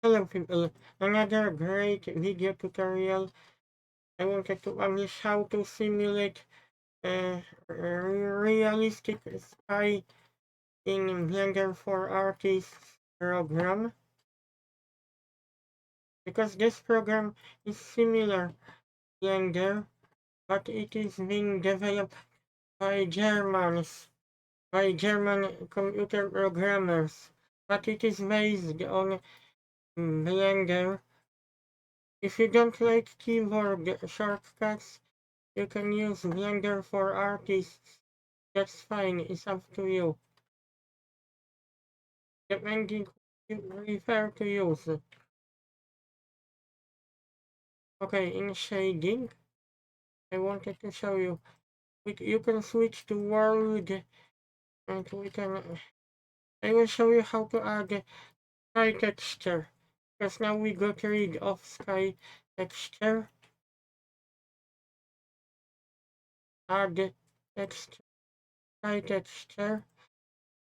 Hello people, another great video tutorial. I wanted to unleash how to simulate a realistic sky in Blender for Artists program, because this program is similar to Blender, but it is being developed by German computer programmers, but it is based on Blender. If you don't like keyboard shortcuts, you can use Blender for Artists. That's fine, it's up to you. Depending you prefer to use. Okay, in shading, I wanted to show you. You can switch to world and we can. I will show you how to add sky texture. Because now we got rid of sky texture. Add texture, sky texture.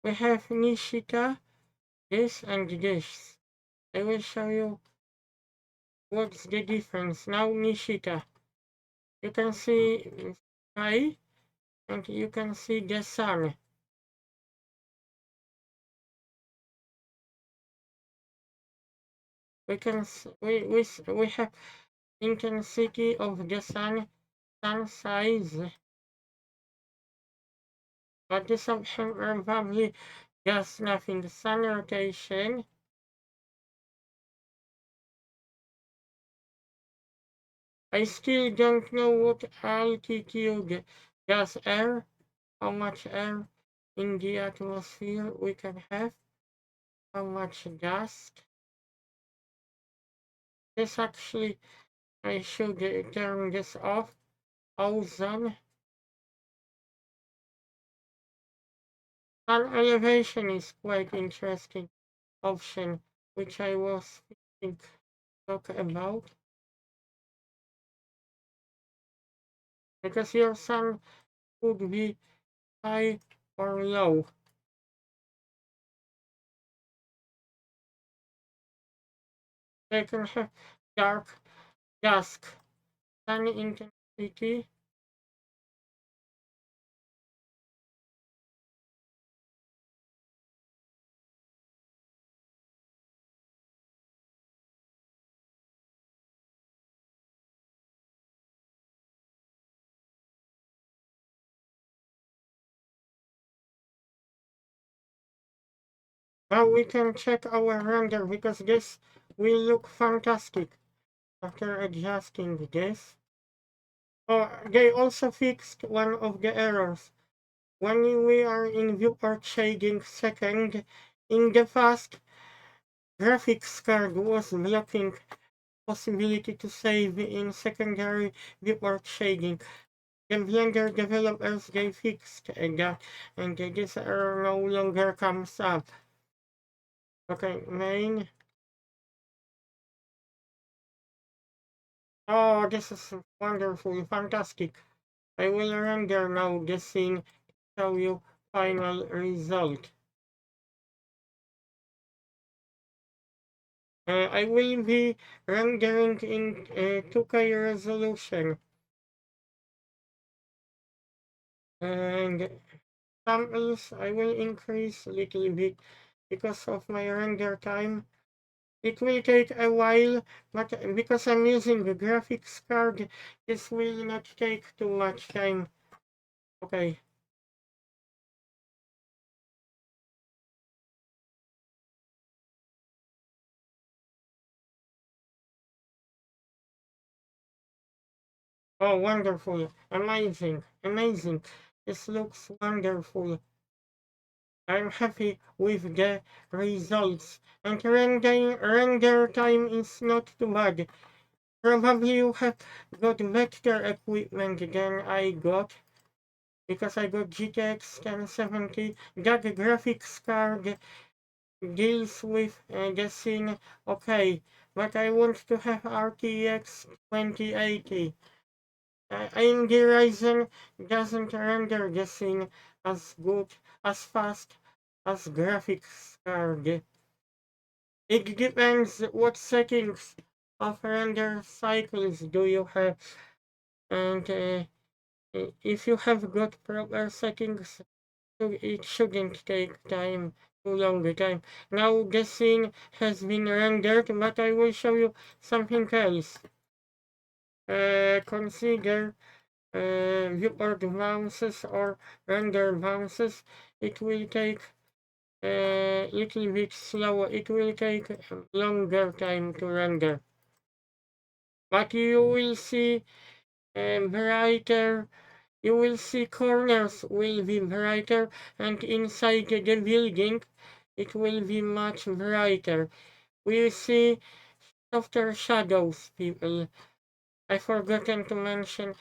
We have Nishita, this and this. I will show you what's the difference. Now Nishita, you can see sky and you can see the sun. We have intensity of the sun size, but this option probably does nothing. Sun rotation. I still don't know what altitude does air, how much air in the atmosphere we can have, how much dust. This actually, I should turn this off. Ozone. Sun elevation is quite interesting option, which I was thinking talk about. Because your sun could be high or low. They can have dark, dusk, sun intensity. Now we can check our render because this will look fantastic after adjusting this. Oh, they also fixed one of the errors. When we are in viewport shading second, in the past, graphics card was blocking possibility to save in secondary viewport shading. The Blender developers they fixed that, and this error no longer comes up. Okay, main. Oh, this is wonderful, fantastic. I will render now the scene, show you final result. I will be rendering in 2K resolution. And samples I will increase a little bit because of my render time. It will take a while, but because I'm using the graphics card, this will not take too much time. Okay. Oh, wonderful. Amazing. Amazing. This looks wonderful. I'm happy with the results. And render time is not too bad. Probably you have got better equipment than I got. Because I got GTX 1070. That graphics card deals with the scene okay. But I want to have RTX 2080. AMD Ryzen doesn't render the scene as good, as fast as graphics card. It depends what settings of render cycles do you have, and if you have got proper settings, it shouldn't take too long a time. Now the scene has been rendered, but I will show you something else. Consider viewport bounces or render bounces. It will take a little bit slower. It will take longer time to render. But you will see brighter, you will see corners will be brighter, and inside the building it will be much brighter. We see softer shadows, people. I forgotten to mention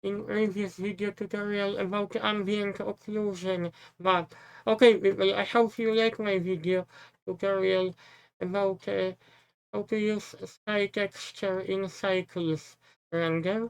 in previous video tutorial about ambient occlusion, but okay people, I hope you like my video tutorial about how to use sky texture in Cycles render.